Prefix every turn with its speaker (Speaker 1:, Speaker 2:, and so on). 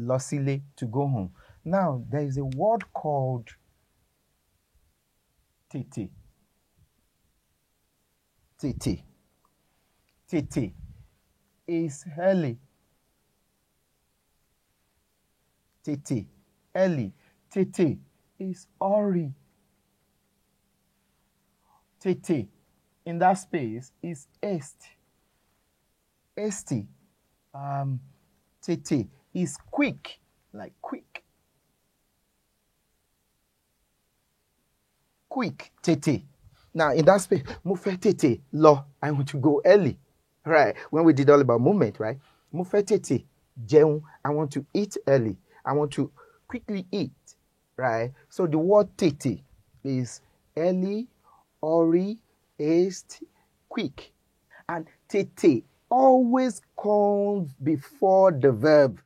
Speaker 1: lọ sílé, to go home. Now, there is a word called tètè. Tètè. Tètè is early. Tètè, early. Tètè is hurry. Tètè in that space is haste. Hasty. Tètè is quick, like quick. Quick, tètè. Now, in that space, mo fẹ́ tètè lọ. I want to go early. Right? When we did all about movement, right? Mo fẹ́ tètè jẹun. I want to eat early. I want to quickly eat. Right? So the word tètè is early, hurry, haste, quick. And tètè always comes before the verb.